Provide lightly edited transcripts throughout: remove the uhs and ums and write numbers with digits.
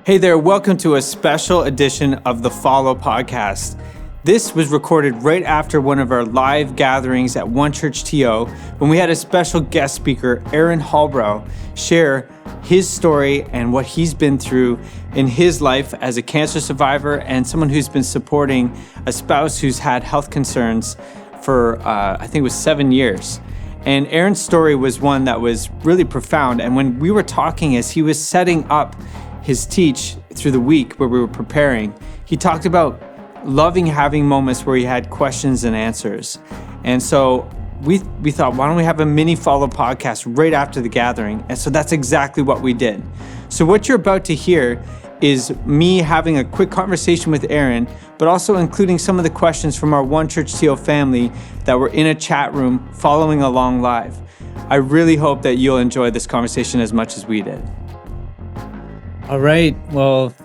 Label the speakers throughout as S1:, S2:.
S1: Hey there, welcome to a special edition of the Follow podcast. This was recorded right after one of our live gatherings at One Church TO when we had a special guest speaker, Aaron Holborough, share his story and what he's been through in his life as a cancer survivor and someone who's been supporting a spouse who's had health concerns for, I think it was 7 years. And Aaron's story was one that was really profound. And when we were talking as he was setting up his teach through the week where we were preparing, he talked about loving having moments where he had questions and answers. And so we thought, why don't we have a mini follow podcast right after the gathering? And so that's exactly what we did. So what you're about to hear is me having a quick conversation with Aaron, but also including some of the questions from our One Church TO family that were in a chat room following along live. I really hope that you'll enjoy this conversation as much as we did. All right. Well,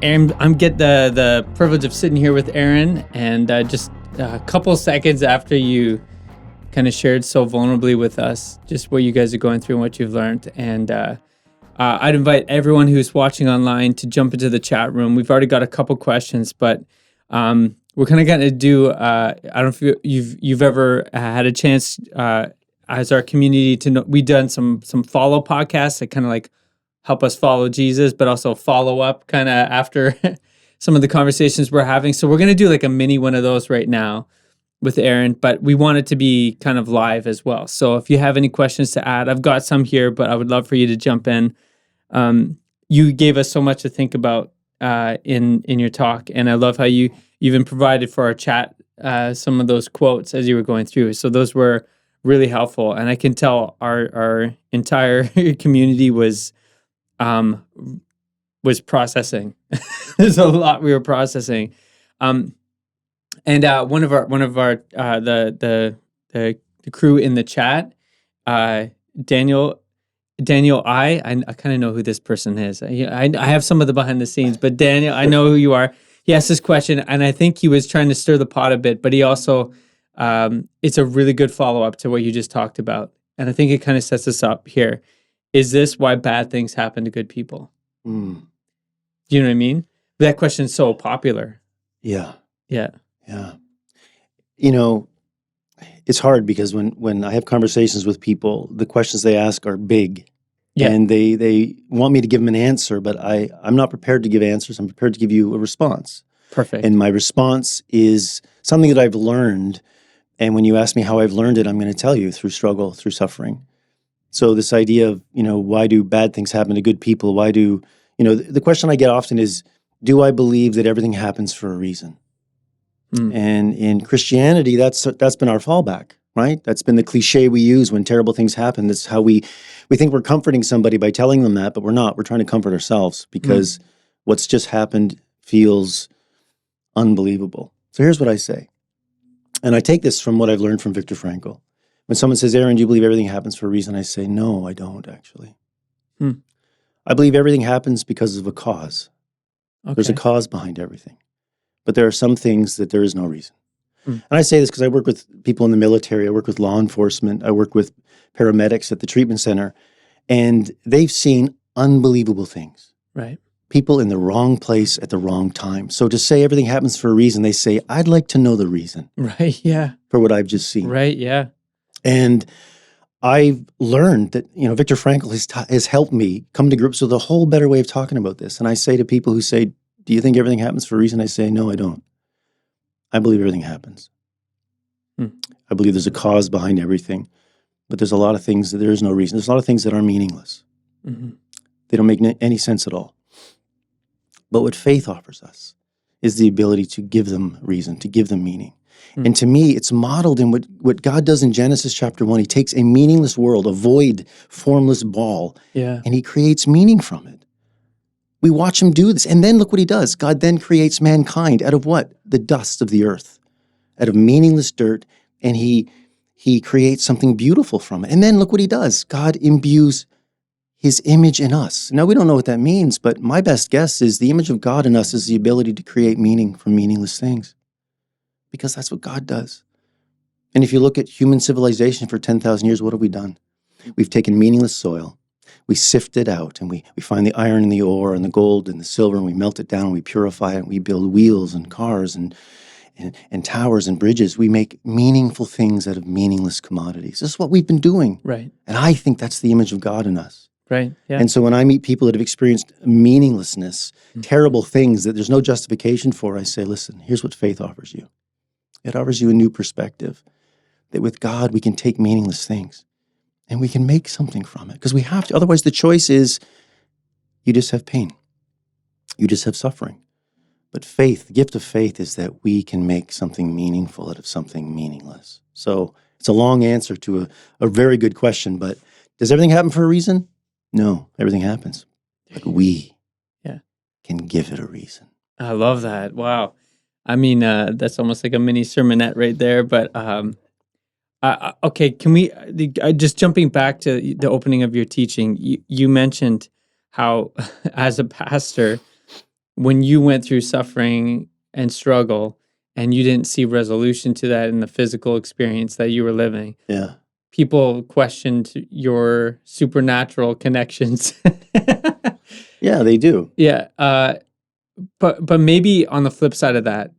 S1: Aaron, I'm getting the privilege of sitting here with Aaron, and just a couple seconds after you kind of shared so vulnerably with us just what you guys are going through and what you've learned. And I'd invite everyone who's watching online to jump into the chat room. We've already got a couple questions, but we're kind of going to do, I don't know if you've ever had a chance as our community to know, we've done some follow podcasts that kind of like help us follow Jesus, but also follow up kind of after some of the conversations we're having. So we're going to do like a mini one of those right now with Aaron, but we want it to be kind of live as well. So if you have any questions to add, I've got some here, but I would love for you to jump in. You gave us so much to think about in your talk, and I love how you even provided for our chat some of those quotes as you were going through. So those were really helpful, and I can tell our entire community was processing. There's a lot we were processing, and one of our the crew in the chat, Daniel, I kind of know who this person is. I have some of the behind the scenes, but Daniel, I know who you are. He asked this question, and I think he was trying to stir the pot a bit, but he also it's a really good follow up to what you just talked about, and I think it kind of sets us up here. Is this why bad things happen to good people? Do you know what I mean? That question's so popular.
S2: Yeah.
S1: Yeah.
S2: You know, it's hard because when I have conversations with people, the questions they ask are big.
S1: Yeah.
S2: And they want me to give them an answer, but I'm not prepared to give answers. I'm prepared to give you a response.
S1: Perfect.
S2: And my response is something that I've learned. And when you ask me how I've learned it, I'm going to tell you through struggle, through suffering. So this idea of, why do bad things happen to good people? Why do, the question I get often is, do I believe that everything happens for a reason? And in Christianity, that's been our fallback, right? That's been the cliche we use when terrible things happen. That's how we think we're comforting somebody by telling them that, but we're not. We're trying to comfort ourselves because what's just happened feels unbelievable. So here's what I say. And I take this from what I've learned from Viktor Frankl. When someone says, Aaron, do you believe everything happens for a reason? I say, no, I don't actually. I believe everything happens because of a cause. Okay. There's a cause behind everything. But there are some things that there is no reason. And I say this because I work with people in the military. I work with law enforcement. I work with paramedics at the treatment center. And they've seen unbelievable things.
S1: Right.
S2: People in the wrong place at the wrong time. So to say everything happens for a reason, they say, I'd like to know the reason.
S1: Right, yeah.
S2: For what I've just seen.
S1: Right, yeah.
S2: And I've learned that, Viktor Frankl has helped me come to grips with a whole better way of talking about this. And I say to people who say, do you think everything happens for a reason? I say, no, I don't. I believe everything happens. I believe there's a cause behind everything, but there's a lot of things that there is no reason. There's a lot of things that are meaningless. They don't make any sense at all. But what faith offers us is the ability to give them reason, to give them meaning. And to me, it's modeled in what God does in Genesis chapter 1. He takes a meaningless world, a void, formless ball, and he creates meaning from it. We watch him do this. And then look what he does. God then creates mankind out of what? The dust of the earth, out of meaningless dirt. And he creates something beautiful from it. And then look what he does. God imbues his image in us. Now, we don't know what that means, but my best guess is the image of God in us is the ability to create meaning from meaningless things. Because that's what God does. And if you look at human civilization for 10,000 years, what have we done? We've taken meaningless soil. we sift it out, and we find the iron and the ore and the gold and the silver, and we melt it down, and we purify it, and we build wheels and cars and towers and bridges. We make meaningful things out of meaningless commodities. This is what we've been doing.
S1: Right.
S2: And I think that's the image of God in us.
S1: Right. Yeah.
S2: And so when I meet people that have experienced meaninglessness, terrible things that there's no justification for, I say, listen, here's what faith offers you. It offers you a new perspective, that with God we can take meaningless things and we can make something from it, because we have to. Otherwise, the choice is you just have pain. You just have suffering. But faith, the gift of faith, is that we can make something meaningful out of something meaningless. So it's a long answer to a very good question, but does everything happen for a reason? No, everything happens. But we can give it a reason.
S1: I love that. Wow. I mean, that's almost like a mini sermonette right there. But okay, can we, just jumping back to the opening of your teaching, you mentioned how as a pastor, when you went through suffering and struggle and you didn't see resolution to that in the physical experience that you were living, people questioned your supernatural connections.
S2: Yeah, they do.
S1: Yeah. But maybe on the flip side of that,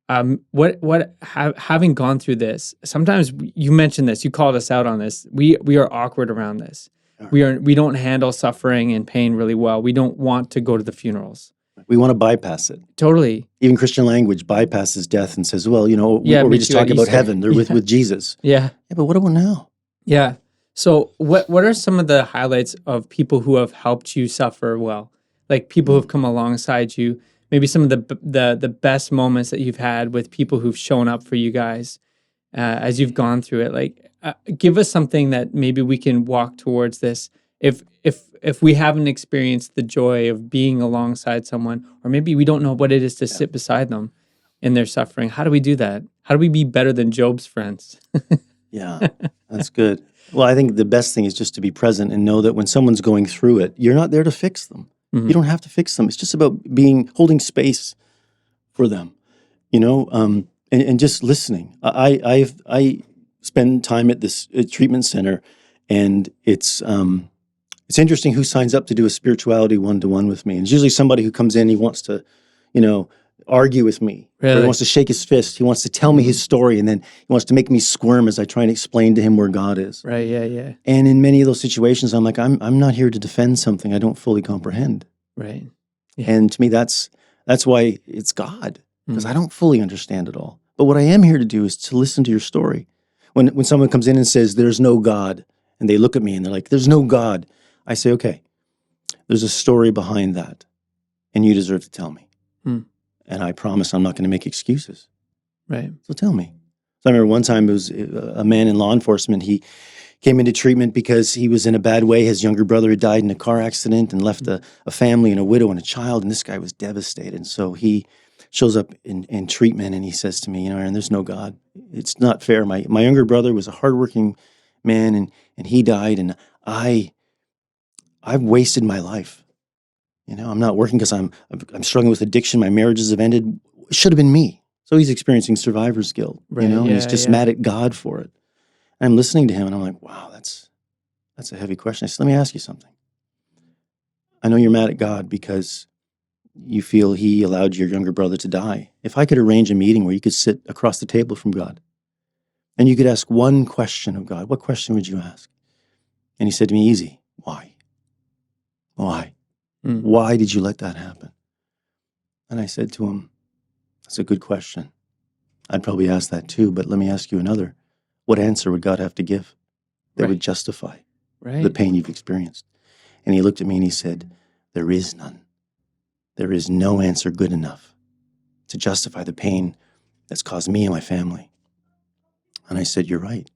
S1: having gone through this, sometimes you mentioned this, you called us out on this. We are awkward around this. We don't handle suffering and pain really well. We don't want to go to the funerals.
S2: We want to bypass it.
S1: Totally.
S2: Even Christian language bypasses death and says, well, we just talk about heaven. They're with Jesus.
S1: Yeah.
S2: But what about now?
S1: Yeah. So what are some of the highlights of people who have helped you suffer well? Like people who have come alongside you, maybe some of the best moments that you've had with people who've shown up for you guys as you've gone through it. Like, give us something that maybe we can walk towards this. If we haven't experienced the joy of being alongside someone, or maybe we don't know what it is to sit beside them in their suffering, how do we do that? How do we be better than Job's friends?
S2: Yeah, that's good. Well, I think the best thing is just to be present and know that when someone's going through it, you're not there to fix them. Mm-hmm. You don't have to fix them. It's just about holding space for them, and just listening. I spend time at this treatment center, and it's interesting who signs up to do a spirituality one-to-one with me. And it's usually somebody who comes in, he wants to, argue with me.
S1: Really?
S2: Or he wants to shake his fist. He wants to tell me his story, and then he wants to make me squirm as I try and explain to him where God is.
S1: Right, yeah.
S2: And in many of those situations, I'm like, I'm not here to defend something I don't fully comprehend.
S1: Right. Yeah.
S2: And to me, that's why it's God, because I don't fully understand it all. But what I am here to do is to listen to your story. When someone comes in and says, there's no God, and they look at me and they're like, there's no God, I say, okay, there's a story behind that, and you deserve to tell me. And I promise I'm not going to make excuses.
S1: Right.
S2: So tell me. So I remember one time it was a man in law enforcement. He came into treatment because he was in a bad way. His younger brother had died in a car accident and left a family and a widow and a child, and this guy was devastated. And so he shows up in treatment, and he says to me, Aaron, there's no God. It's not fair. My younger brother was a hardworking man, and he died, and I've wasted my life. I'm not working because I'm struggling with addiction. My marriages have ended. It should have been me. So he's experiencing survivor's guilt, and he's just mad at God for it. And I'm listening to him, and I'm like, wow, that's a heavy question. I said, let me ask you something. I know you're mad at God because you feel he allowed your younger brother to die. If I could arrange a meeting where you could sit across the table from God, and you could ask one question of God, what question would you ask? And he said to me, easy, why? Why? Why did you let that happen? And I said to him, that's a good question. I'd probably ask that too, but let me ask you another. What answer would God have to give that would justify the pain you've experienced? And he looked at me and he said, there is none. There is no answer good enough to justify the pain that's caused me and my family. And I said, you're right.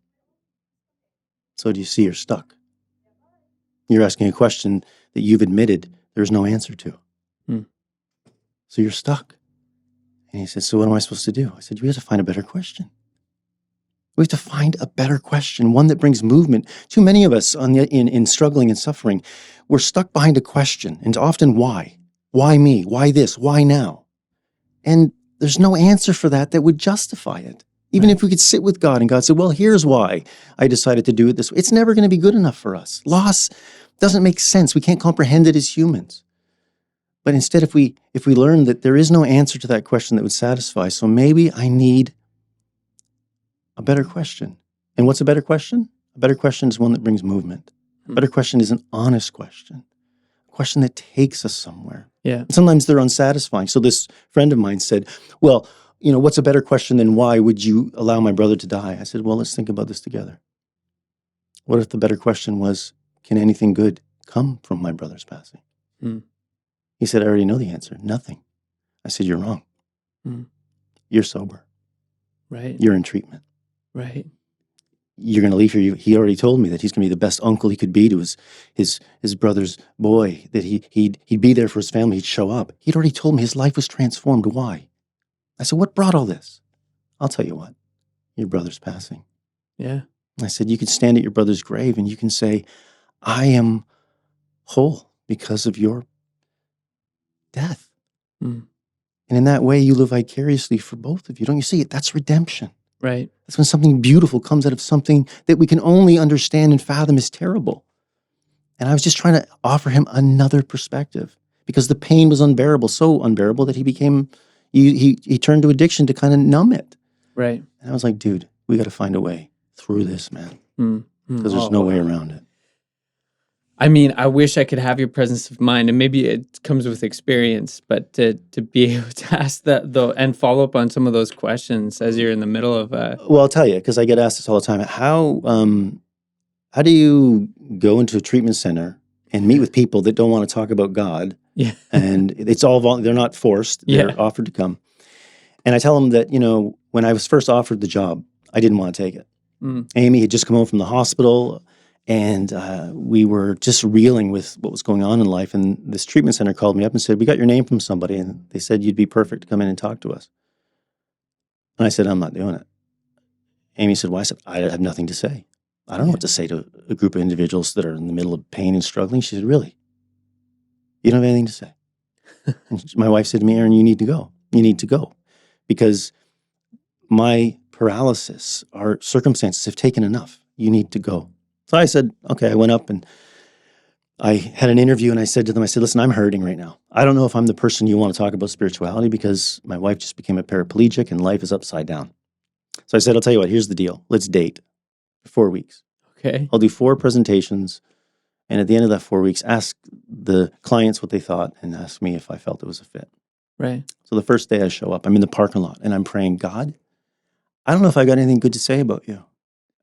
S2: So do you see you're stuck? You're asking a question that you've admitted there's no answer to. So you're stuck. And he said, so what am I supposed to do? I said, we have to find a better question. We have to find a better question, one that brings movement. Too many of us in struggling and suffering, we're stuck behind a question, and often why? Why me? Why this? Why now? And there's no answer for that would justify it. Even if we could sit with God and God said, well, here's why I decided to do it this way. It's never going to be good enough for us. Loss Doesn't make sense. We can't comprehend it as humans. But instead, if we learn that there is no answer to that question that would satisfy, so maybe I need a better question. And what's a better question? A better question is one that brings movement. A better question is an honest question. A question that takes us somewhere.
S1: Yeah.
S2: And sometimes they're unsatisfying. So this friend of mine said, well, what's a better question than why would you allow my brother to die? I said, well, let's think about this together. What if the better question was, can anything good come from my brother's passing? He said, I already know the answer. Nothing. I said, you're wrong. You're sober.
S1: Right.
S2: You're in treatment.
S1: Right.
S2: You're going to leave here. He already told me that he's going to be the best uncle he could be to his brother's boy, that he'd be there for his family. He'd show up. He'd already told me his life was transformed. Why? I said, what brought all this? I'll tell you what. Your brother's passing.
S1: Yeah.
S2: I said, you can stand at your brother's grave and you can say, I am whole because of your death. And in that way, you live vicariously for both of you. Don't you see it? That's redemption.
S1: Right.
S2: That's when something beautiful comes out of something that we can only understand and fathom is terrible. And I was just trying to offer him another perspective because the pain was unbearable, so unbearable that he became, he turned to addiction to kind of numb it.
S1: Right.
S2: And I was like, dude, we got to find a way through this, man. Because there's no way around it.
S1: I mean, I wish I could have your presence of mind, and maybe it comes with experience, but to be able to ask that though and follow up on some of those questions as you're in the middle of a...
S2: Well, I'll tell you, because I get asked this all the time. How do you go into a treatment center and meet with people that don't want to talk about God?
S1: Yeah.
S2: And it's all they're not forced. They're offered to come. And I tell them that, when I was first offered the job, I didn't want to take it. Amy had just come home from the hospital, and we were just reeling with what was going on in life. And this treatment center called me up and said, we got your name from somebody, and they said you'd be perfect to come in and talk to us. And I said, I'm not doing it. Amy said, why? I said, I have nothing to say. I don't know what to say to a group of individuals that are in the middle of pain and struggling. She said, really? You don't have anything to say? And my wife said to me, Aaron, you need to go. You need to go. Because my paralysis, our circumstances have taken enough. You need to go. So I said, okay, I went up and I had an interview and I said to them, listen, I'm hurting right now. I don't know if I'm the person you want to talk about spirituality because my wife just became a paraplegic and life is upside down. So I said, I'll tell you what, here's the deal. Let's date for 4 weeks.
S1: Okay.
S2: I'll do 4 presentations. And at the end of that 4 weeks, ask the clients what they thought and ask me if I felt it was a fit.
S1: Right.
S2: So the first day I show up, I'm in the parking lot and I'm praying, God, I don't know if I got anything good to say about you.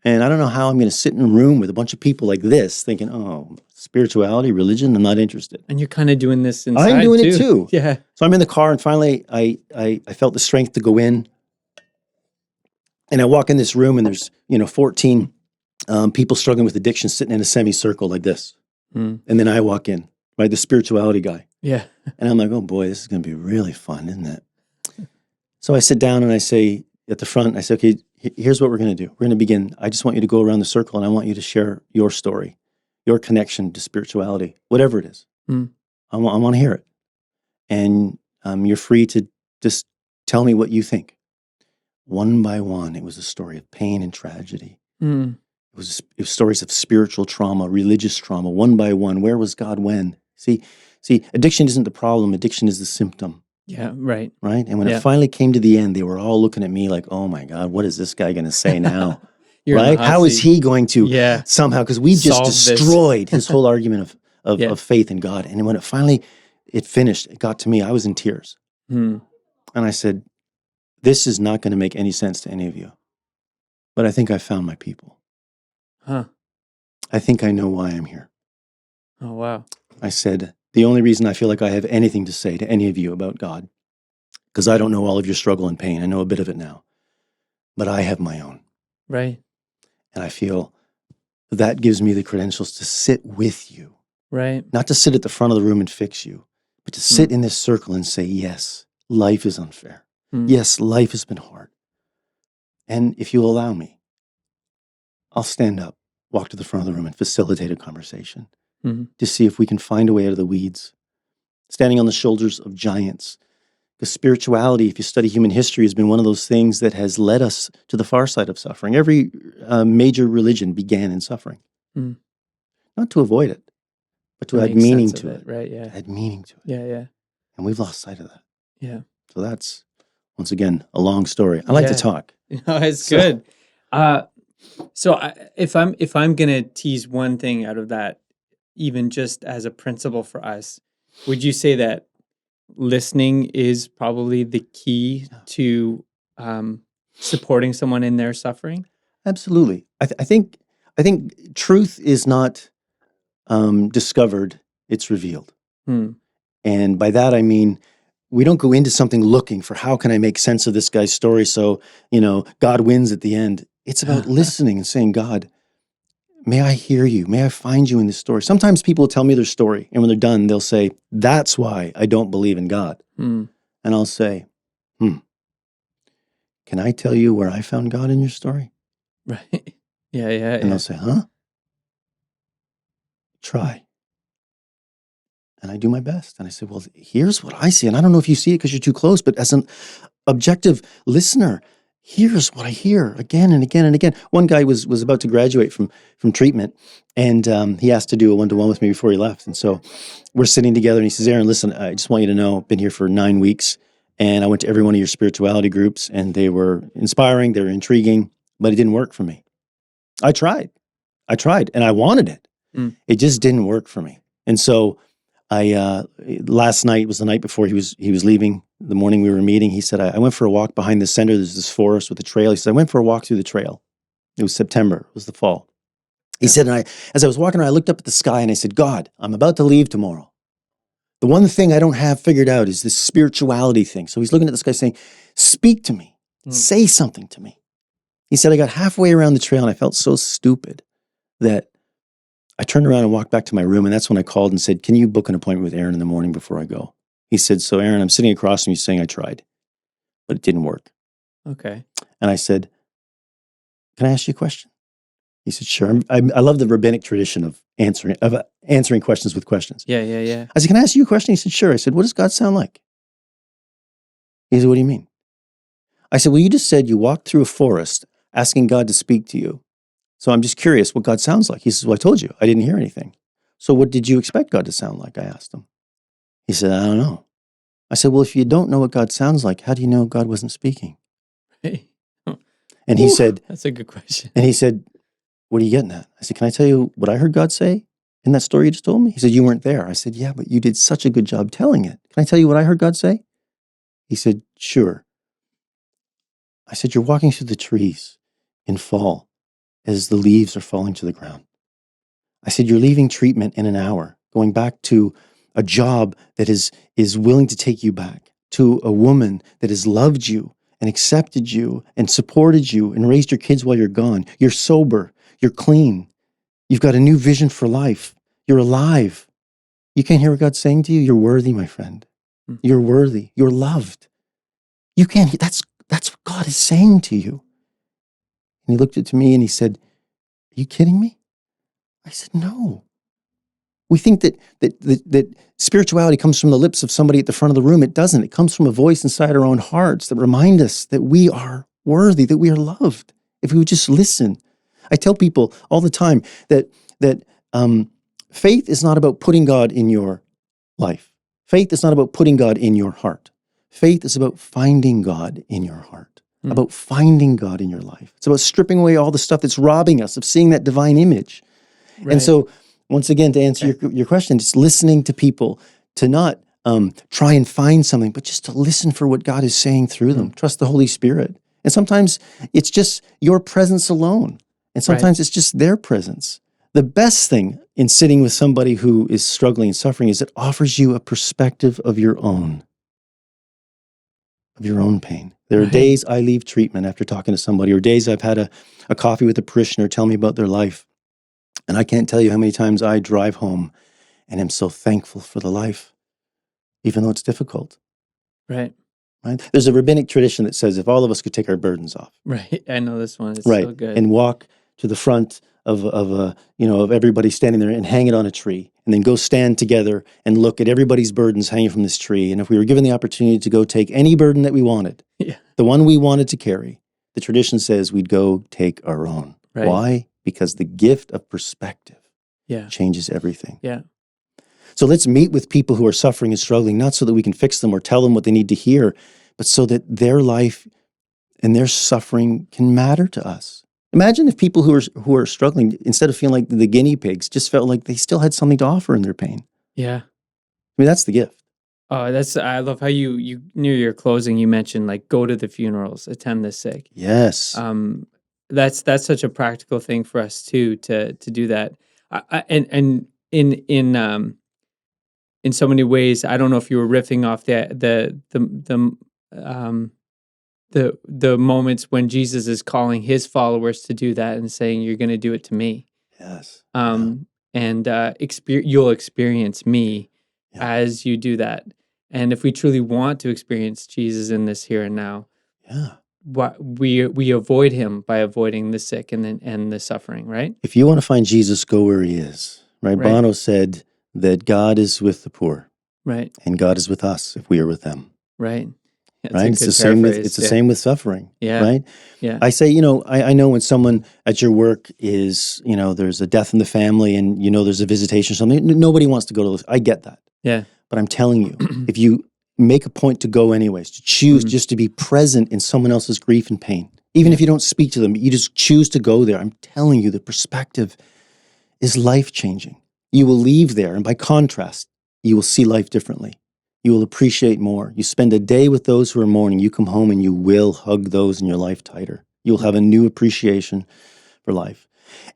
S2: And I don't know how I'm going to sit in a room with a bunch of people like this thinking, oh, spirituality, religion, I'm not interested.
S1: And you're kind of doing this inside
S2: I'm doing it too.
S1: Yeah.
S2: So I'm in the car and finally I felt the strength to go in. And I walk in this room and there's, 14 people struggling with addiction sitting in a semicircle like this. And then I walk in, right, the spirituality guy.
S1: Yeah.
S2: And I'm like, oh boy, this is going to be really fun, isn't it? So I sit down and I say at the front, I say, okay, here's what we're going to do. We're going to begin. I just want you to go around the circle and I want you to share your story, your connection to spirituality, whatever it is. I want to hear it. And you're free to just tell me what you think. One by one, it was a story of pain and tragedy. It was stories of spiritual trauma, religious trauma, one by one. Where was God when? See, addiction isn't the problem. Addiction is the symptom.
S1: Yeah, right.
S2: Right? And when it finally came to the end, they were all looking at me like, oh my God, what is this guy going to say now? Right? How is he going to somehow, because we just destroyed his whole argument of faith in God. And when it finished, it got to me, I was in tears. And I said, this is not going to make any sense to any of you. But I think I found my people. I think I know why I'm here.
S1: Oh, wow.
S2: I said, the only reason I feel like I have anything to say to any of you about God, because I don't know all of your struggle and pain. I know a bit of it now. But I have my own.
S1: Right.
S2: And I feel that gives me the credentials to sit with you.
S1: Right.
S2: Not to sit at the front of the room and fix you, but to sit in this circle and say, yes, life is unfair. Yes, life has been hard. And if you allow me, I'll stand up, walk to the front of the room and facilitate a conversation to see if we can find a way out of the weeds, standing on the shoulders of giants. Because spirituality, if you study human history, has been one of those things that has led us to the far side of suffering. Every major religion began in suffering. Not to avoid it, but to add meaning to it.
S1: Right, yeah.
S2: To add meaning to it.
S1: Yeah.
S2: And we've lost sight of that.
S1: Yeah.
S2: So that's, once again, a long story. I like to talk.
S1: No, it's good. If I'm gonna tease one thing out of that, even just as a principle for us, would you say that listening is probably the key to supporting someone in their suffering?
S2: Absolutely. I think truth is not discovered; it's revealed. And by that I mean, we don't go into something looking for how can I make sense of this guy's story so God wins at the end. It's about listening and saying, God, may I hear you? May I find you in this story? Sometimes people will tell me their story, and when they're done, they'll say, that's why I don't believe in God. And I'll say, can I tell you where I found God in your story?
S1: Right. Yeah.
S2: And they'll say, huh? Try. And I do my best. And I say, well, here's what I see. And I don't know if you see it because you're too close, but as an objective listener, here's what I hear again and again and again. One guy was about to graduate from treatment, and he asked to do a one-to-one with me before he left. And so we're sitting together, and he says, Aaron, listen, I just want you to know, I've been here for 9 weeks, and I went to every one of your spirituality groups, and they were inspiring, they were intriguing, but it didn't work for me. I tried, and I wanted it. It just didn't work for me. And so last night was the night before he was leaving. The morning we were meeting, he said, I went for a walk behind the center. There's this forest with a trail. He said, I went for a walk through the trail. It was September. It was the fall. He said, and as I was walking around, I looked up at the sky and I said, God, I'm about to leave tomorrow. The one thing I don't have figured out is this spirituality thing. So he's looking at the sky saying, speak to me. Say something to me. He said, I got halfway around the trail and I felt so stupid that I turned around and walked back to my room, and that's when I called and said, can you book an appointment with Aaron in the morning before I go? He said, so Aaron, I'm sitting across from you saying I tried, but it didn't work. Okay. And I said, can I ask you a question? He said, sure. I love the rabbinic tradition of answering questions with questions.
S1: Yeah.
S2: I said, can I ask you a question? He said, sure. I said, what does God sound like? He said, what do you mean? I said, well, you just said you walked through a forest asking God to speak to you. So I'm just curious what God sounds like. He says, well, I told you, I didn't hear anything. So what did you expect God to sound like? I asked him. He said, I don't know. I said, well, if you don't know what God sounds like, how do you know God wasn't speaking?
S1: Hey.
S2: And he said,
S1: that's a good question.
S2: And he said, what are you getting at? I said, can I tell you what I heard God say in that story you just told me? He said, you weren't there. I said, yeah, but you did such a good job telling it. Can I tell you what I heard God say? He said, sure. I said, you're walking through the trees in fall as the leaves are falling to the ground. I said, you're leaving treatment in an hour, going back to a job that is willing to take you back, to a woman that has loved you and accepted you and supported you and raised your kids while you're gone. You're sober. You're clean. You've got a new vision for life. You're alive. You can't hear what God's saying to you? You're worthy, my friend. You're worthy. You're loved. You can't hear. That's what God is saying to you. And he looked at me and he said, are you kidding me? I said, no. We think that spirituality comes from the lips of somebody at the front of the room. It doesn't. It comes from a voice inside our own hearts that remind us that we are worthy, that we are loved. If we would just listen. I tell people all the time that faith is not about putting God in your life. Faith is not about putting God in your heart. Faith is about finding God in your heart. About finding God in your life. It's about stripping away all the stuff that's robbing us of seeing that divine image. Right. And so, once again, to answer your question, just listening to people, to not try and find something, but just to listen for what God is saying through them. Trust the Holy Spirit. And sometimes it's just your presence alone. And sometimes it's just their presence. The best thing in sitting with somebody who is struggling and suffering is it offers you a perspective of your own pain. There are days I leave treatment after talking to somebody, or days I've had a coffee with a parishioner tell me about their life. And I can't tell you how many times I drive home and am so thankful for the life, even though it's difficult. Right? There's a rabbinic tradition that says if all of us could take our burdens off.
S1: Right. I know this one. It's so good.
S2: And walk to the front of everybody standing there and hang it on a tree, and then go stand together and look at everybody's burdens hanging from this tree. And if we were given the opportunity to go take any burden that we wanted, the one we wanted to carry, the tradition says we'd go take our own. Right. Why? Because the gift of perspective changes everything. Yeah. So let's meet with people who are suffering and struggling, not so that we can fix them or tell them what they need to hear, but so that their life and their suffering can matter to us. Imagine if people who are struggling, instead of feeling like the guinea pigs, just felt like they still had something to offer in their pain.
S1: Yeah.
S2: I mean, that's the gift.
S1: Oh, I love how you near your closing, you mentioned like go to the funerals, attend the sick.
S2: Yes.
S1: That's such a practical thing for us too, to do that. And in so many ways, I don't know if you were riffing off the moments when Jesus is calling his followers to do that and saying, "You're going to do it to me."
S2: Yes.
S1: And you'll experience me
S2: Yeah.
S1: as you do that. And if we truly want to experience Jesus in this here and now,
S2: Yeah.
S1: we avoid him by avoiding the sick and the suffering, right?
S2: If you want to find Jesus, go where he is. Right?
S1: Right.
S2: Bono said that God is with the poor,
S1: Right,
S2: and God is with us if we are with them.
S1: right. That's a
S2: Right? It's
S1: good
S2: the same with
S1: paraphrase.
S2: the same with suffering.
S1: Yeah.
S2: Right?
S1: Yeah.
S2: I say, I know when someone at your work is, there's a death in the family and there's a visitation or something. Nobody wants to go to those. I get that.
S1: Yeah.
S2: But I'm telling you, if you make a point to go anyways, to choose just to be present in someone else's grief and pain, even if you don't speak to them, you just choose to go there. I'm telling you, the perspective is life-changing. You will leave there, and by contrast, you will see life differently. You will appreciate more. You spend a day with those who are mourning. You come home and you will hug those in your life tighter. You'll have a new appreciation for life.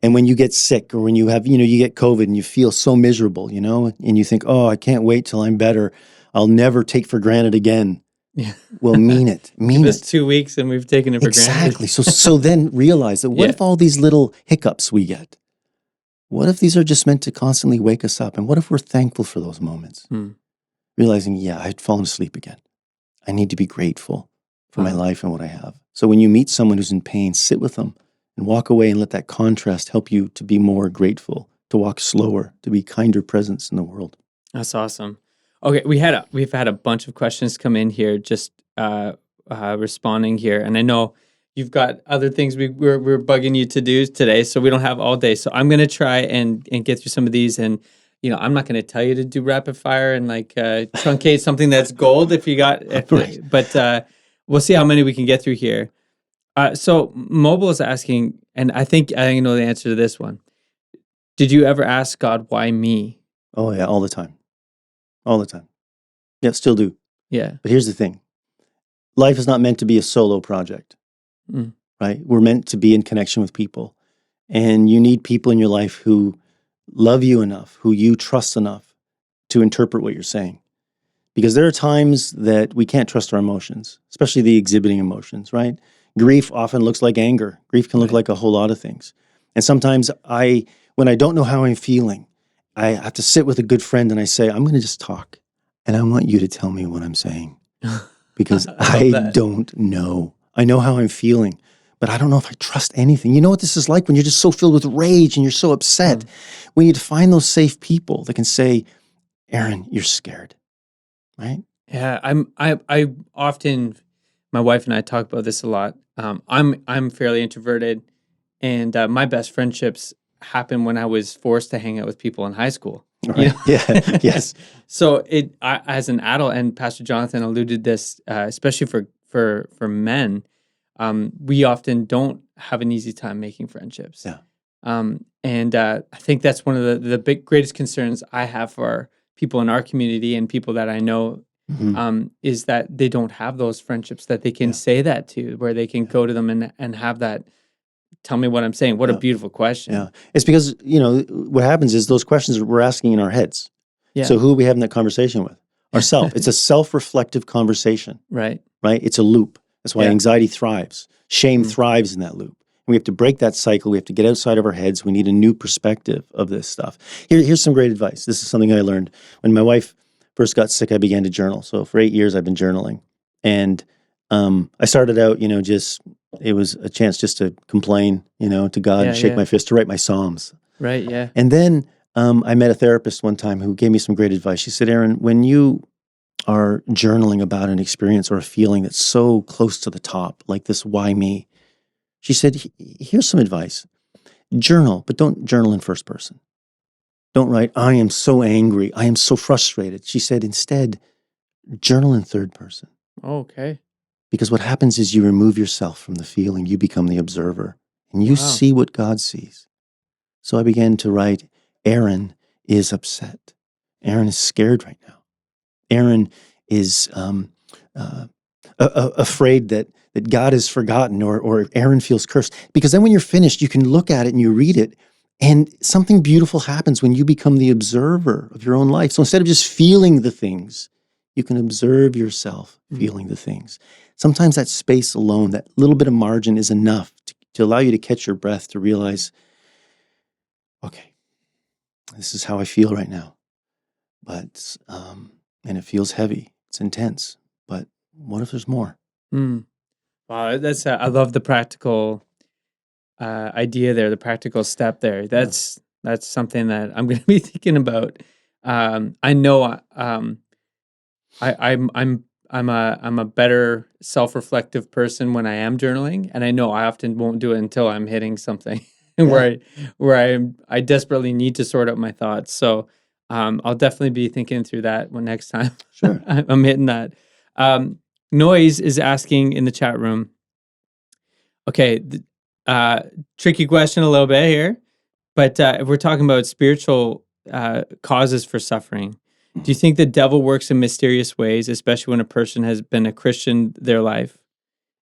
S2: And when you get sick or when you have, you get COVID and you feel so miserable, and you think, oh, I can't wait till I'm better. I'll never take for granted again.
S1: Yeah.
S2: Well, mean it. Mean
S1: Give us
S2: it.
S1: 2 weeks and we've taken it for granted.
S2: Exactly. So then realize that what if all these little hiccups we get, what if these are just meant to constantly wake us up? And what if we're thankful for those moments? Realizing, I'd fallen asleep again. I need to be grateful for my life and what I have. So when you meet someone who's in pain, sit with them and walk away and let that contrast help you to be more grateful, to walk slower, to be kinder presence in the world.
S1: That's awesome. Okay, we've had a bunch of questions come in here, just responding here, and I know you've got other things we're bugging you to do today, so we don't have all day. So I'm gonna try and get through some of these, and I'm not gonna tell you to do rapid fire and truncate something that's gold if you got,
S2: Right.
S1: but we'll see how many we can get through here. So Mobile is asking, and I think I know the answer to this one. Did you ever ask God, why me?
S2: Oh yeah, all the time. All the time. Yeah, still do.
S1: Yeah.
S2: But here's the thing. Life is not meant to be a solo project, right? We're meant to be in connection with people. And you need people in your life who love you enough, who you trust enough to interpret what you're saying. Because there are times that we can't trust our emotions, especially the exhibiting emotions, right? Grief often looks like anger. Grief can look like a whole lot of things. And sometimes when I don't know how I'm feeling, I have to sit with a good friend and I say, I'm going to just talk. And I want you to tell me what I'm saying. Because I don't know. I know how I'm feeling, but I don't know if I trust anything. You know what this is like when you're just so filled with rage and you're so upset. We need to find those safe people that can say, Aaron, you're scared, right?
S1: Yeah, I often, my wife and I talk about this a lot. I'm fairly introverted, and my best friendships happened when I was forced to hang out with people in high school.
S2: Right. Yeah. Yes.
S1: So as an adult, and Pastor Jonathan alluded this, especially for men, we often don't have an easy time making friendships.
S2: Yeah.
S1: And I think that's one of the greatest concerns I have for people in our community and people that I know, is that they don't have those friendships that they can say that to, where they can go to them and have that. Tell me what I'm saying. What a beautiful question.
S2: Yeah. It's because, what happens is those questions we're asking in our heads.
S1: Yeah.
S2: So who are we having that conversation with? Ourself. It's a self-reflective conversation.
S1: Right.
S2: Right? It's a loop. That's why anxiety thrives. Shame thrives in that loop. And we have to break that cycle. We have to get outside of our heads. We need a new perspective of this stuff. Here's some great advice. This is something I learned. When my wife first got sick, I began to journal. So for 8 years, I've been journaling. And I started out, it was a chance just to complain, to God and shake my fist, to write my Psalms.
S1: Right, yeah.
S2: And then I met a therapist one time who gave me some great advice. She said, Aaron, when you are journaling about an experience or a feeling that's so close to the top, like this, why me? She said, here's some advice. Journal, but don't journal in first person. Don't write, I am so angry. I am so frustrated. She said, instead, journal in third person.
S1: Oh, okay.
S2: Because what happens is you remove yourself from the feeling. You become the observer. And you
S1: Wow.
S2: see what God sees. So I began to write, Aaron is upset. Aaron is scared right now. Aaron is afraid that God has forgotten, or Aaron feels cursed. Because then when you're finished, you can look at it and you read it, and something beautiful happens when you become the observer of your own life. So instead of just feeling the things, you can observe yourself feeling the things. Sometimes that space alone, that little bit of margin is enough to allow you to catch your breath, to realize, okay, this is how I feel right now. But, and it feels heavy. It's intense. But what if there's more?
S1: Wow, that's I love the practical idea there, the practical step there. That's something that I'm going to be thinking about. I know I'm a better self-reflective person when I am journaling, and I know I often won't do it until I'm hitting something where I desperately need to sort out my thoughts. So I'll definitely be thinking through that when next time
S2: Sure.
S1: I'm hitting that. Noise is asking in the chat room. Okay, tricky question a little bit here, but if we're talking about spiritual causes for suffering, do you think the devil works in mysterious ways, especially when a person has been a Christian their life?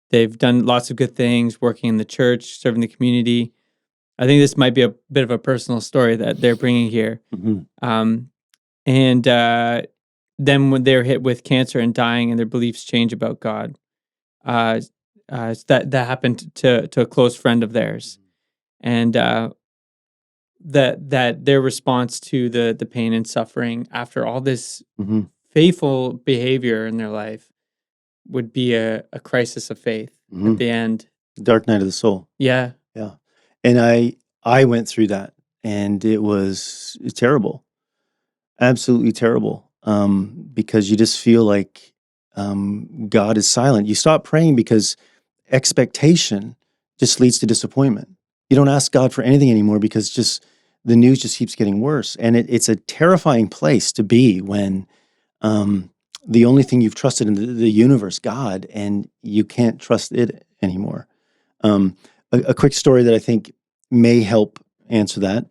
S1: They've done lots of good things, working in the church, serving the community. I think this might be a bit of a personal story that they're bringing here. And then when they're hit with cancer and dying and their beliefs change about God, that happened to a close friend of theirs. And that their response to the pain and suffering after all this faithful behavior in their life would be a crisis of faith at the end.
S2: Dark night of the soul.
S1: Yeah.
S2: Yeah. And I went through that, and it was terrible. Absolutely terrible. Because you just feel like God is silent. You stop praying because expectation just leads to disappointment. You don't ask God for anything anymore because just the news just keeps getting worse. And it's a terrifying place to be when the only thing you've trusted in the universe, God, and you can't trust it anymore. A quick story that I think may help answer that.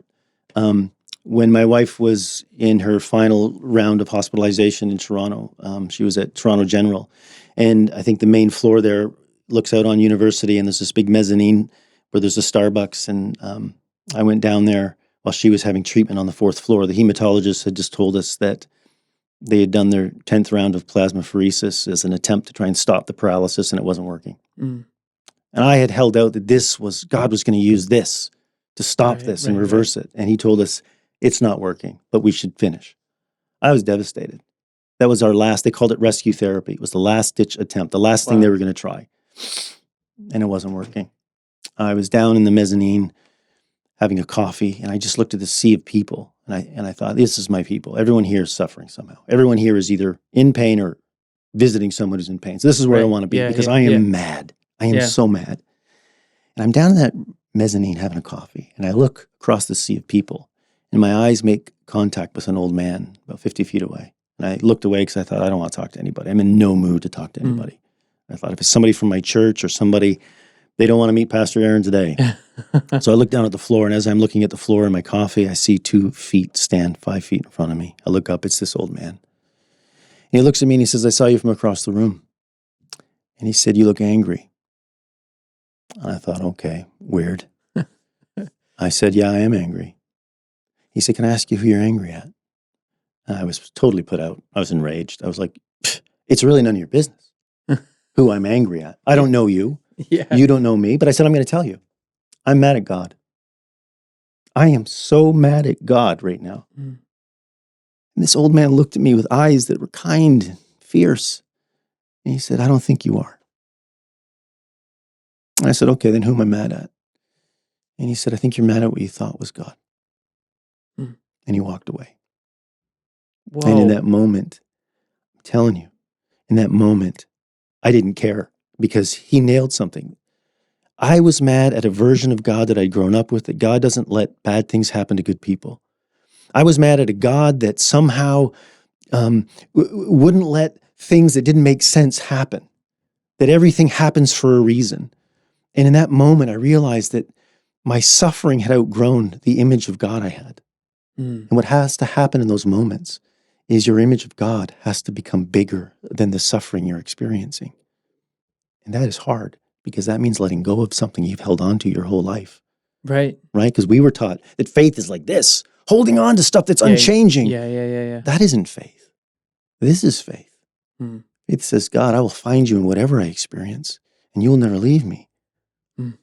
S2: When my wife was in her final round of hospitalization in Toronto, she was at Toronto General. And I think the main floor there looks out on University, and there's this big mezzanine where there's a Starbucks. And I went down there while she was having treatment on the 4th floor. The hematologist had just told us that they had done their 10th round of plasmapheresis as an attempt to try and stop the paralysis, and it wasn't working. And I had held out that God was going to use this to stop this and reverse it. And he told us, it's not working, but we should finish. I was devastated. That was our last, they called it rescue therapy. It was the last ditch attempt, the last thing they were going to try. And it wasn't working. I was down in the mezzanine having a coffee, and I just looked at the sea of people, and I thought, this is my people. Everyone here is suffering somehow. Everyone here is either in pain or visiting someone who's in pain. So this is where I want to be, because I am mad. I am so mad. And I'm down in that mezzanine having a coffee, and I look across the sea of people, and my eyes make contact with an old man about 50 feet away. And I looked away because I thought, I don't want to talk to anybody. I'm in no mood to talk to anybody. I thought, if it's somebody from my church or somebody, they don't want to meet Pastor Aaron today. So I look down at the floor, and as I'm looking at the floor in my coffee, I see 2 feet stand 5 feet in front of me. I look up, it's this old man. And he looks at me and he says, I saw you from across the room. And he said, you look angry. And I thought, okay, weird. I said, yeah, I am angry. He said, can I ask you who you're angry at? And I was totally put out. I was enraged. I was like, it's really none of your business who I'm angry at. I don't know you. You don't know me. But I said, I'm going to tell you. I'm mad at God. I am so mad at God right now. And this old man looked at me with eyes that were kind and fierce. And he said, I don't think you are. And I said, okay, then who am I mad at? And he said, I think you're mad at what you thought was God. And he walked away. Whoa. And in that moment, I'm telling you, in that moment, I didn't care because he nailed something. I was mad at a version of God that I'd grown up with, that God doesn't let bad things happen to good people. I was mad at a God that somehow wouldn't let things that didn't make sense happen, that everything happens for a reason. And in that moment, I realized that my suffering had outgrown the image of God I had.
S1: Mm.
S2: And what has to happen in those moments is your image of God has to become bigger than the suffering you're experiencing. And that is hard because that means letting go of something you've held on to your whole life.
S1: Right.
S2: Right? Because we were taught that faith is like this, holding on to stuff that's
S1: Yeah,
S2: unchanging.
S1: Yeah.
S2: That isn't faith. This is faith.
S1: Mm.
S2: It says, God, I will find you in whatever I experience, and you will never leave me.
S1: Mm.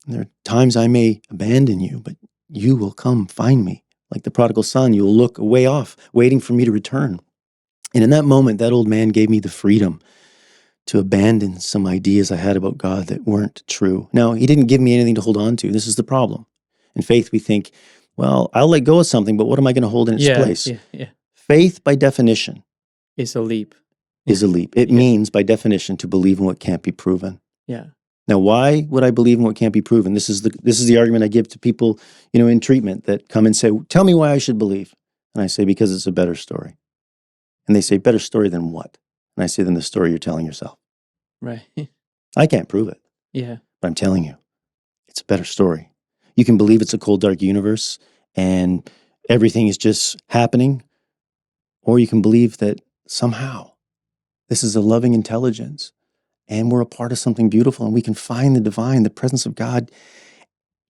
S2: And there are times I may abandon you, but you will come find me. Like the prodigal son, you will look way off, waiting for me to return. And in that moment, that old man gave me the freedom to abandon some ideas I had about God that weren't true. Now, he didn't give me anything to hold on to. This is the problem. In faith, we think, well, I'll let go of something, but what am I going to hold in its place?
S1: Yeah.
S2: Faith, by definition,
S1: It's a leap.
S2: is a leap. It means, by definition, to believe in what can't be proven.
S1: Yeah.
S2: Now, why would I believe in what can't be proven? This is the argument I give to people, in treatment that come and say, tell me why I should believe. And I say, because it's a better story. And they say, better story than what? And I say, than the story you're telling yourself.
S1: Right.
S2: I can't prove it,
S1: Yeah.
S2: but I'm telling you, it's a better story. You can believe it's a cold, dark universe and everything is just happening, or you can believe that somehow this is a loving intelligence and we're a part of something beautiful and we can find the divine, the presence of God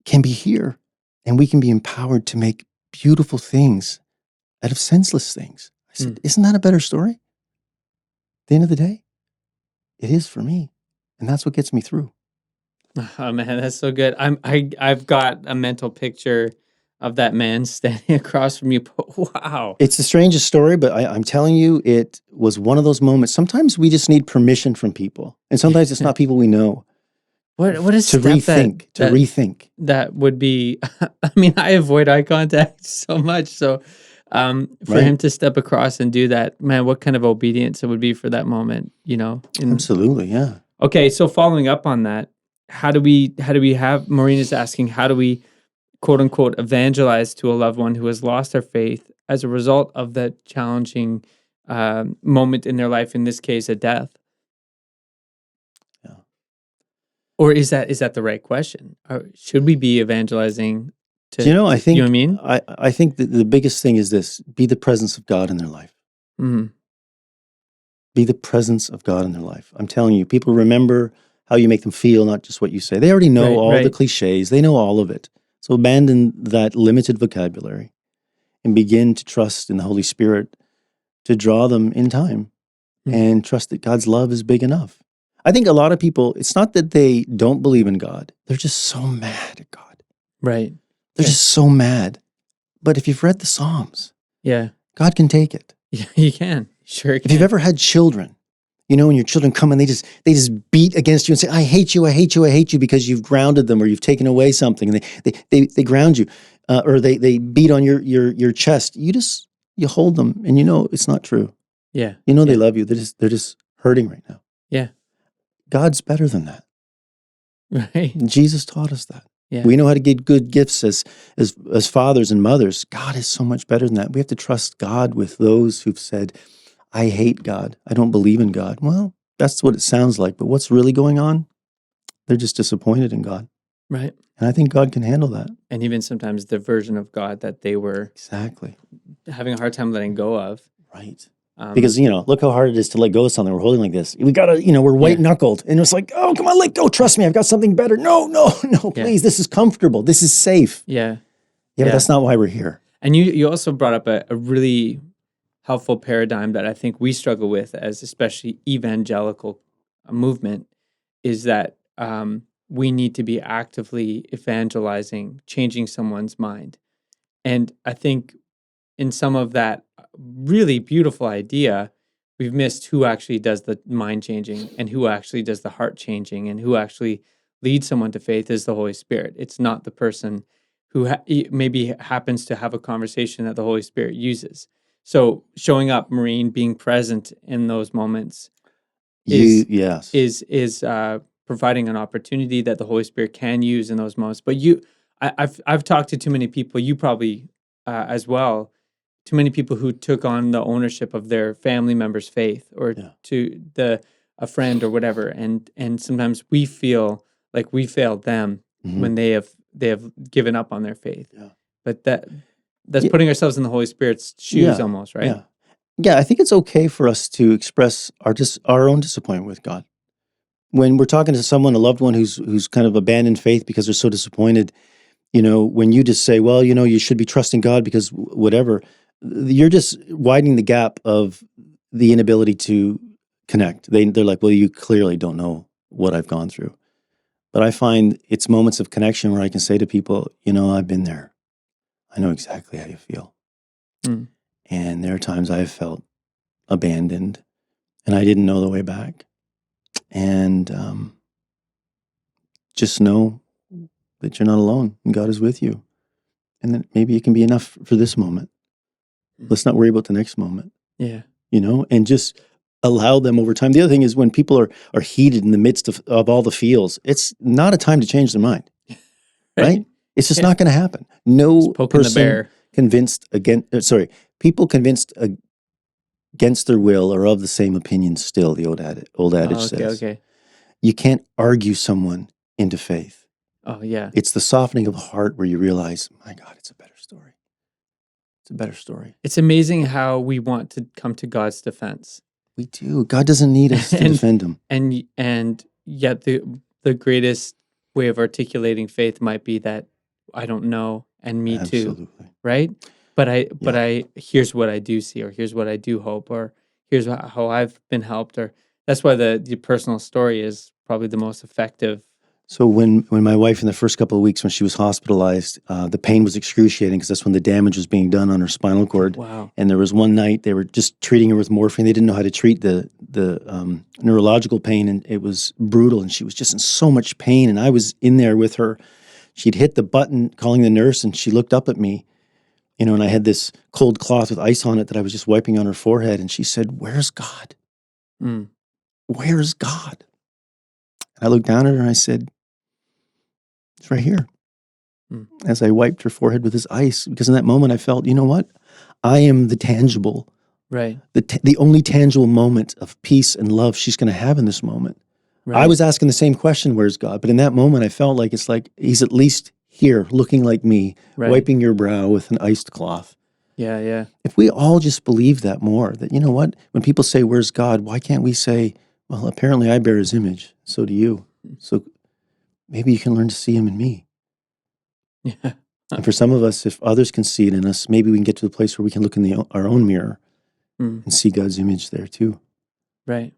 S2: can be here and we can be empowered to make beautiful things out of senseless things. I said, Isn't that a better story? At the end of the day, it is for me. And that's what gets me through.
S1: Oh man, that's so good. I've got a mental picture of that man standing across from you. Wow.
S2: It's the strangest story, but I'm telling you, it was one of those moments. Sometimes we just need permission from people. And sometimes it's not people we know.
S1: What a
S2: To
S1: step
S2: rethink.
S1: That would be. I mean, I avoid eye contact so much. So for
S2: Right.
S1: him to step across and do that, man, what kind of obedience it would be for that moment,
S2: Absolutely, yeah.
S1: Okay, so following up on that, how do we have, Maureen is asking, how do we, quote unquote, evangelize to a loved one who has lost their faith as a result of that challenging moment in their life, in this case, a death?
S2: Yeah.
S1: Or is that the right question? Or should we be evangelizing to,
S2: I think,
S1: you know what I mean?
S2: I think that the biggest thing is this: be the presence of God in their life.
S1: Mm-hmm.
S2: Be the presence of God in their life. I'm telling you, people remember how you make them feel, not just what you say. They already know all the cliches. They know all of it. So abandon that limited vocabulary and begin to trust in the Holy Spirit to draw them in time and trust that God's love is big enough. I think a lot of people, it's not that they don't believe in God. They're just so mad at God.
S1: Right.
S2: They're just so mad. But if you've read the Psalms,
S1: Yeah.
S2: God can take it.
S1: Yeah, you can. Sure can.
S2: If you've ever had children, when your children come and they just beat against you and say, I hate you, I hate you, I hate you, because you've grounded them or you've taken away something, and they ground you, or they beat on your chest. You hold them and it's not true.
S1: Yeah.
S2: They love you. They're just hurting right now.
S1: Yeah.
S2: God's better than that.
S1: Right.
S2: Jesus taught us that.
S1: Yeah.
S2: We know how to give good gifts as fathers and mothers. God is so much better than that. We have to trust God with those who've said, I hate God. I don't believe in God. Well, that's what it sounds like. But what's really going on? They're just disappointed in God.
S1: Right.
S2: And I think God can handle that.
S1: And even sometimes the version of God that they were
S2: Exactly
S1: having a hard time letting go of.
S2: Right. Because, look how hard it is to let go of something. We're holding like this. We got to, we're white-knuckled. And it's like, oh, come on, let go. Trust me. I've got something better. No, please. This is comfortable. This is safe.
S1: Yeah.
S2: But that's not why we're here.
S1: And you also brought up a really helpful paradigm that I think we struggle with as especially evangelical movement, is that we need to be actively evangelizing, changing someone's mind. And I think in some of that really beautiful idea, we've missed who actually does the mind changing and who actually does the heart changing and who actually leads someone to faith is the Holy Spirit. It's not the person who maybe happens to have a conversation that the Holy Spirit uses. So showing up, Maureen, being present in those moments is providing an opportunity that the Holy Spirit can use in those moments. But I've talked to too many people. You probably as well. Too many people who took on the ownership of their family member's faith, or a friend or whatever, and sometimes we feel like we failed them when they have given up on their faith.
S2: Yeah.
S1: But that's
S2: Yeah.
S1: putting ourselves in the Holy Spirit's shoes, almost, right?
S2: Yeah. Yeah, I think it's okay for us to express our own disappointment with God. When we're talking to someone, a loved one who's kind of abandoned faith because they're so disappointed, when you just say, well, you should be trusting God because whatever, you're just widening the gap of the inability to connect. They're like, well, you clearly don't know what I've gone through. But I find it's moments of connection where I can say to people, I've been there. I know exactly how you feel.
S1: Mm.
S2: And there are times I've felt abandoned and I didn't know the way back. And just know that you're not alone and God is with you. And that maybe it can be enough for this moment. Let's not worry about the next moment.
S1: Yeah.
S2: And just allow them over time. The other thing is when people are heated in the midst of all the feels, it's not a time to change their mind, right? It's just not going to happen. No person people convinced against their will are of the same opinion still, the old adage says.
S1: Okay.
S2: You can't argue someone into faith.
S1: Oh, yeah.
S2: It's the softening of the heart where you realize, my God, it's a better story. It's a better story.
S1: It's amazing how we want to come to God's defense.
S2: We do. God doesn't need us to defend him.
S1: And yet the greatest way of articulating faith might be that I don't know, and me
S2: Absolutely.
S1: too, right? But here's what I do see, or here's what I do hope, or here's how I've been helped, or that's why the personal story is probably the most effective.
S2: So when my wife, in the first couple of weeks when she was hospitalized, the pain was excruciating because that's when the damage was being done on her spinal cord.
S1: Wow.
S2: And there was one night they were just treating her with morphine. They didn't know how to treat the neurological pain, and it was brutal. And she was just in so much pain. And I was in there with her. She'd hit the button calling the nurse, and she looked up at me, and I had this cold cloth with ice on it that I was just wiping on her forehead. And she said, "Where's God?
S1: Mm.
S2: Where's God?" And I looked down at her and I said, "It's right here."
S1: Mm.
S2: As I wiped her forehead with this ice, because in that moment I felt, you know what? I am the tangible,
S1: right?
S2: The only tangible moment of peace and love she's going to have in this moment. Right. I was asking the same question, "Where's God?" But in that moment I felt like it's like he's at least here, looking like me, right, wiping your brow with an iced cloth.
S1: Yeah.
S2: If we all just believe that more, that, you know what? When people say, "Where's God?" Why can't we say, "Well, apparently I bear his image. So do you. So maybe you can learn to see him in me."
S1: Yeah.
S2: And for some of us, if others can see it in us, maybe we can get to the place where we can look in our own mirror and see God's image there too.
S1: Right.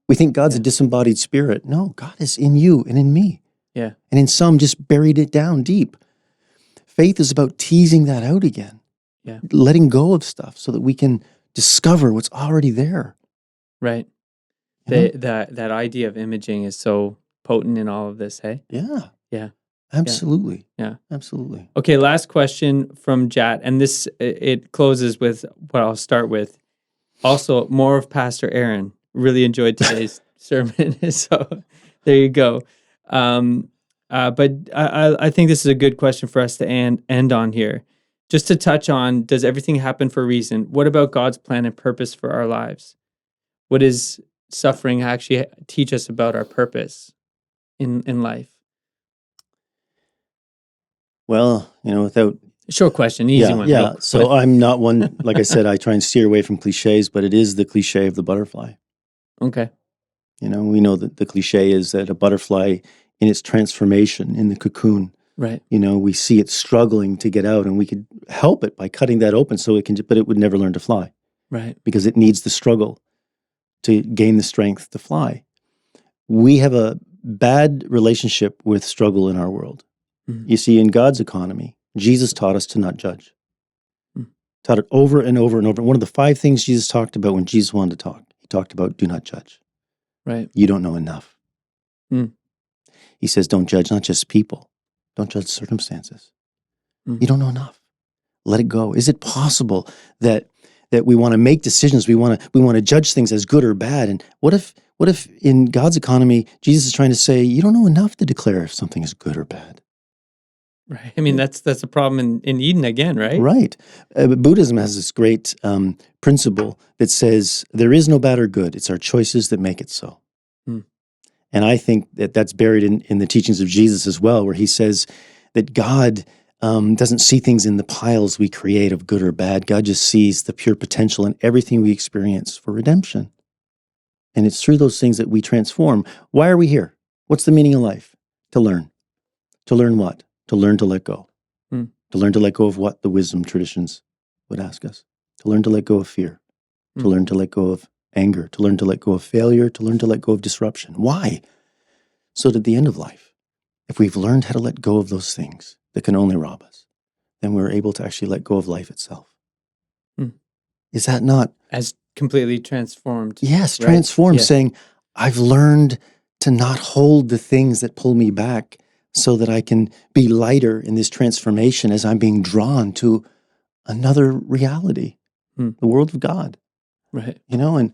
S2: We think God's a disembodied spirit. No, God is in you and in me.
S1: Yeah.
S2: And in some just buried it down deep. Faith is about teasing that out again.
S1: Yeah.
S2: Letting go of stuff so that we can discover what's already there.
S1: Right. That idea of imaging is so potent in all of this, hey?
S2: Yeah.
S1: Yeah.
S2: Absolutely.
S1: Yeah.
S2: Absolutely.
S1: Okay, last question from Jat, and this, it closes with what I'll start with. Also, more of Pastor Aaron. Really enjoyed today's sermon, so there you go. But I think this is a good question for us to end on here. Just to touch on, does everything happen for a reason? What about God's plan and purpose for our lives? What does suffering actually teach us about our purpose in life?
S2: Well, without...
S1: Short question, easy one.
S2: Yeah. So I'm not one, like I said, I try and steer away from cliches, but it is the cliche of the butterfly.
S1: Okay.
S2: We know that the cliche is that a butterfly in its transformation in the cocoon,
S1: right?
S2: We see it struggling to get out, and we could help it by cutting that open so it can, but it would never learn to fly.
S1: Right.
S2: Because it needs the struggle to gain the strength to fly. We have a bad relationship with struggle in our world. Mm-hmm. You see, in God's economy, Jesus taught us to not judge. Mm-hmm. Taught it over and over and over. One of the 5 things Jesus talked about when Jesus wanted to talk, he talked about do not judge.
S1: Right.
S2: You don't know enough.
S1: Mm.
S2: He says don't judge not just people. Don't judge circumstances. Mm. You don't know enough. Let it go. Is it possible that we want to make decisions, we want to judge things as good or bad? And what if in God's economy, Jesus is trying to say, you don't know enough to declare if something is good or bad.
S1: Right. I mean, that's a problem in Eden again, right?
S2: Right. But Buddhism has this great principle that says there is no bad or good. It's our choices that make it so.
S1: Hmm.
S2: And I think that that's buried in the teachings of Jesus as well, where he says that God doesn't see things in the piles we create of good or bad. God just sees the pure potential in everything we experience for redemption. And it's through those things that we transform. Why are we here? What's the meaning of life? To learn. To learn what? To learn to let go.
S1: Hmm.
S2: To learn to let go of what the wisdom traditions would ask us. To learn to let go of fear. To learn to let go of anger. To learn to let go of failure. To learn to let go of disruption. Why? So that at the end of life, if we've learned how to let go of those things that can only rob us, then we're able to actually let go of life itself.
S1: Hmm.
S2: Is that not...
S1: As completely transformed.
S2: Yes,
S1: right?
S2: transformed,
S1: Yeah.
S2: saying, I've learned to not hold the things that pull me back so that I can be lighter in this transformation as I'm being drawn to another reality, the world of God.
S1: Right.
S2: And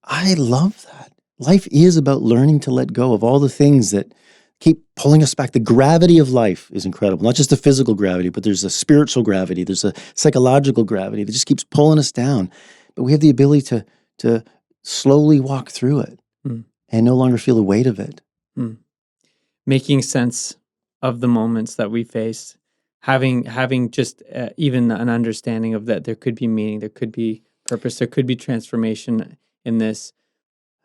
S2: I love that. Life is about learning to let go of all the things that keep pulling us back. The gravity of life is incredible. Not just the physical gravity, but there's a spiritual gravity. There's a psychological gravity that just keeps pulling us down. But we have the ability to slowly walk through it and no longer feel the weight of it.
S1: Making sense of the moments that we face, having just even an understanding of that there could be meaning, there could be purpose, there could be transformation in this.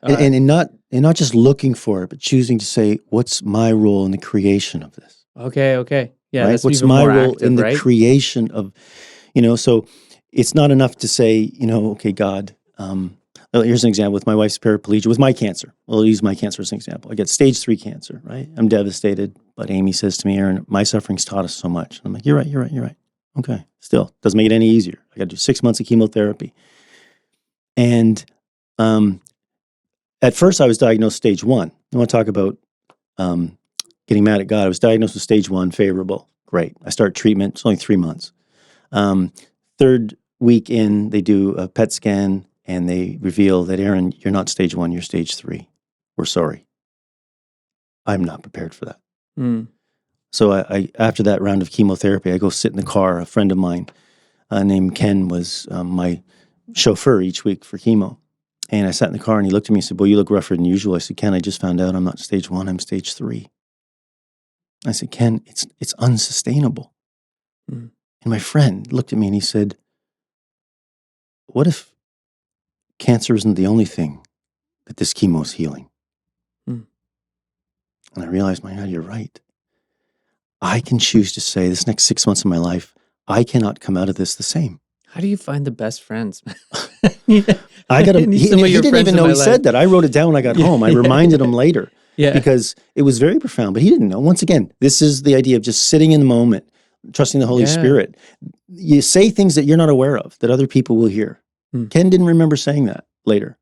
S2: And not just looking for it, but choosing to say, what's my role in the creation of this?
S1: Okay. Yeah,
S2: right?
S1: that's
S2: What's
S1: even
S2: my
S1: more
S2: role
S1: active,
S2: in the
S1: right?
S2: creation of, so it's not enough to say, okay, God, well, here's an example with my wife's paraplegia, with my cancer. I'll use my cancer as an example. I get stage 3 cancer, right? I'm devastated, but Amy says to me, Aaron, my suffering's taught us so much. I'm like, you're right. Okay, still, doesn't make it any easier. I got to do 6 months of chemotherapy. And at first I was diagnosed stage 1. I want to talk about getting mad at God. I was diagnosed with stage 1, favorable. Great. I start treatment. It's only 3 months. Third week in, they do a PET scan and they reveal that, Aaron, you're not stage 1, you're stage 3. We're sorry. I'm not prepared for that. So I after that round of chemotherapy, I go sit in the car. A friend of mine named Ken was my chauffeur each week for chemo. And I sat in the car and he looked at me and said, boy, you look rougher than usual. I said, Ken, I just found out I'm not stage 1, I'm stage 3. I said, Ken, it's unsustainable. And my friend looked at me and he said, what if cancer isn't the only thing that this chemo is healing? And I realized, my God, you're right. I can choose to say this next 6 months of my life, I cannot come out of this the same.
S1: How do you find the best friends?
S2: I got him. He didn't even know he said that. I wrote it down when I got home. I reminded him later because it was very profound, but he didn't know. Once again, this is the idea of just sitting in the moment, trusting the Holy Spirit. You say things that you're not aware of, that other people will hear. Ken didn't remember saying that later,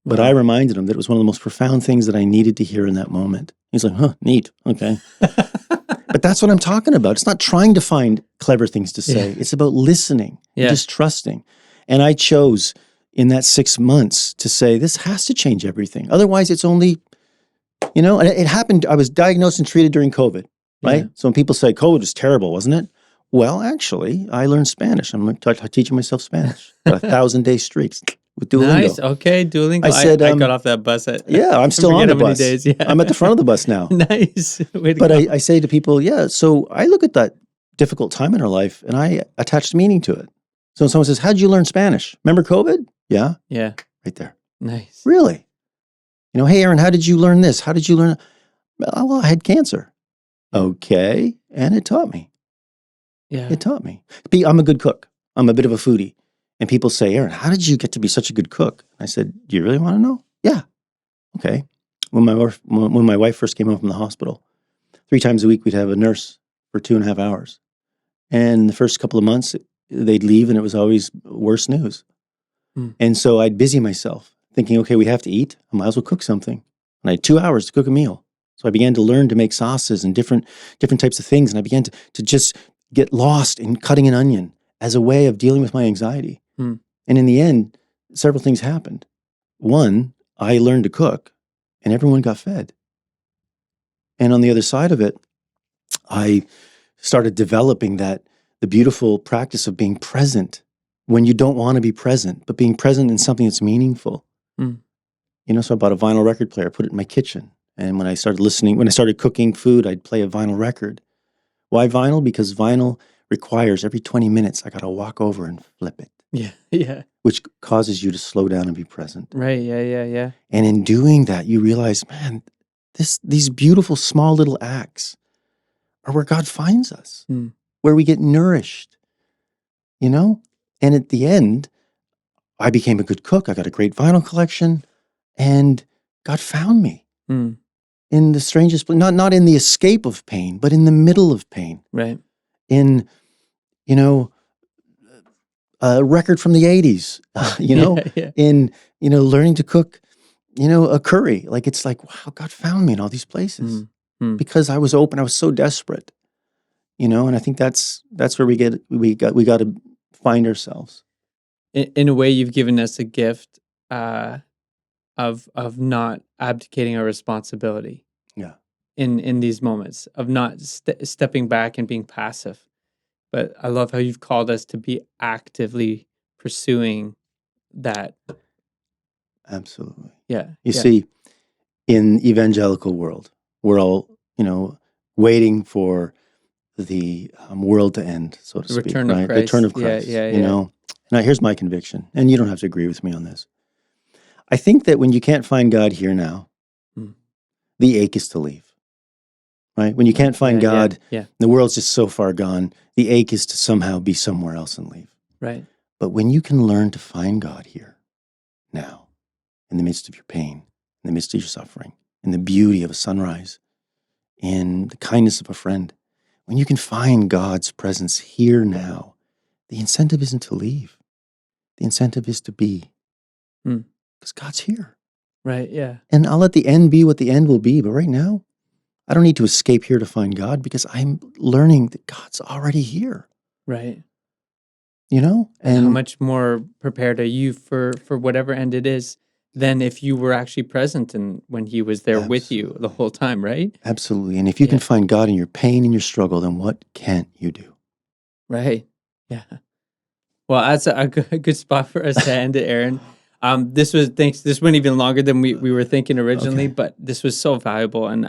S2: but I reminded him that it was one of the most profound things that I needed to hear in that moment. He's like, huh, neat. Okay. But that's what I'm talking about. It's not trying to find clever things to say. It's about listening, and just trusting. And I chose in that 6 months to say, this has to change everything. Otherwise, it's only, and it happened. I was diagnosed and treated during COVID, right? So when people say COVID was terrible, wasn't it? Well, actually, I learned Spanish. I'm teaching myself Spanish. Got 1,000-day streaks with Duolingo.
S1: Nice. Okay, Duolingo.
S2: I said,
S1: I got off that bus at
S2: I'm still on the bus.
S1: Days.
S2: I'm at the front of the bus now.
S1: Nice.
S2: But I say to people, so I look at that difficult time in our life and I attach meaning to it. So when someone says, how'd you learn Spanish? Remember COVID? Yeah. Right there.
S1: Nice.
S2: Really? Hey, Aaron, how did you learn this? How did you learn? Well, I had cancer. Okay. And it taught me.
S1: Yeah.
S2: It taught me. I'm a good cook. I'm a bit of a foodie. And people say, Aaron, how did you get to be such a good cook? I said, do you really want to know? Yeah. Okay. When my wife first came home from the hospital, 3 times a week we'd have a nurse for 2.5 hours. And the first couple of months, they'd leave and it was always worse news. And so I'd busy myself thinking, okay, we have to eat. I might as well cook something. And I had 2 hours to cook a meal. So I began to learn to make sauces and different types of things. And I began to just get lost in cutting an onion as a way of dealing with my anxiety. And in the end, several things happened. One, I learned to cook and everyone got fed. And on the other side of it, I started developing the beautiful practice of being present when you don't want to be present, but being present in something that's meaningful.
S1: Mm.
S2: So I bought a vinyl record player, put it in my kitchen. And when I started cooking food, I'd play a vinyl record. Why vinyl? Because vinyl requires every 20 minutes, I got to walk over and flip it.
S1: Yeah.
S2: Which causes you to slow down and be present.
S1: Right, yeah.
S2: And in doing that, you realize, man, these beautiful small little acts are where God finds us, where we get nourished, And at the end, I became a good cook. I got a great vinyl collection, and God found me in the strangest place, not in the escape of pain, but in the middle of pain.
S1: Right.
S2: In, a record from the 80s, in, learning to cook, a curry. Like, it's like, wow, God found me in all these places because I was open. I was so desperate, and I think that's where we got to find ourselves.
S1: In a way, you've given us a gift of not abdicating our responsibility.
S2: Yeah.
S1: In these moments of not stepping back and being passive. But I love how you've called us to be actively pursuing that.
S2: Absolutely.
S1: Yeah.
S2: You see, in evangelical world, we're all, waiting for the world to end, so to speak.
S1: Return
S2: right?
S1: of Christ.
S2: The return of Christ.
S1: Yeah.
S2: Now, here's my conviction, and you don't have to agree with me on this. I think that when you can't find God here now, the ache is to leave. Right? When you can't find God, the world's just so far gone, the ache is to somehow be somewhere else and leave.
S1: Right.
S2: But when you can learn to find God here, now, in the midst of your pain, in the midst of your suffering, in the beauty of a sunrise, in the kindness of a friend, when you can find God's presence here now, the incentive isn't to leave. The incentive is to be. Because God's here.
S1: Right, yeah.
S2: And I'll let the end be what the end will be, but right now, I don't need to escape here to find God because I'm learning that God's already here.
S1: Right.
S2: And
S1: how much more prepared are you for whatever end it is than if you were actually present and when he was there with you the whole time, right?
S2: Absolutely. And if you can find God in your pain and your struggle, then what can't you do?
S1: Right. Yeah. Well, that's a good spot for us to end it, Aaron. This went even longer than we were thinking originally, but this was so valuable, and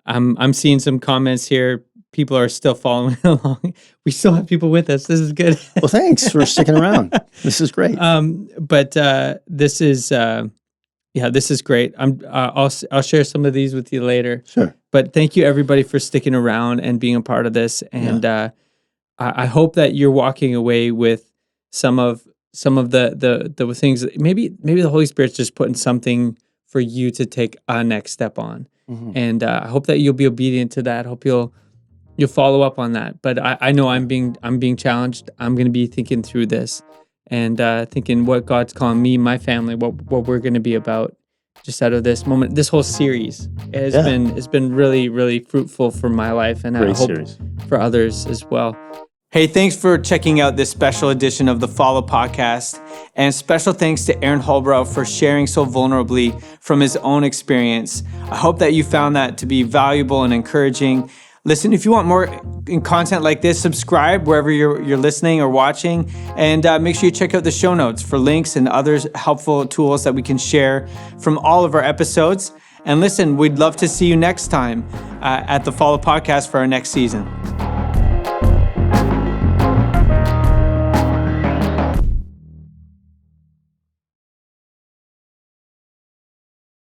S1: I'm seeing some comments here. People are still following along. We still have people with us. This is good.
S2: Well, thanks for sticking around. This is great.
S1: But this is this is great. I'll share some of these with you later.
S2: Sure.
S1: But thank you everybody for sticking around and being a part of this, and I hope that you're walking away with some of the things that maybe the Holy Spirit's just putting something for you to take a next step on. And I hope that you'll be obedient to that. I hope you'll follow up on that. But I know I'm being challenged. I'm going to be thinking through this and thinking what God's calling me, my family, what we're going to be about just out of this moment. This whole series has been really, really fruitful for my life, and I hope for others as well. Hey, thanks for checking out this special edition of the Follow Podcast. And special thanks to Aaron Holborough for sharing so vulnerably from his own experience. I hope that you found that to be valuable and encouraging. Listen, if you want more content like this, subscribe wherever you're listening or watching. And make sure you check out the show notes for links and other helpful tools that we can share from all of our episodes. And listen, we'd love to see you next time at the Follow Podcast for our next season.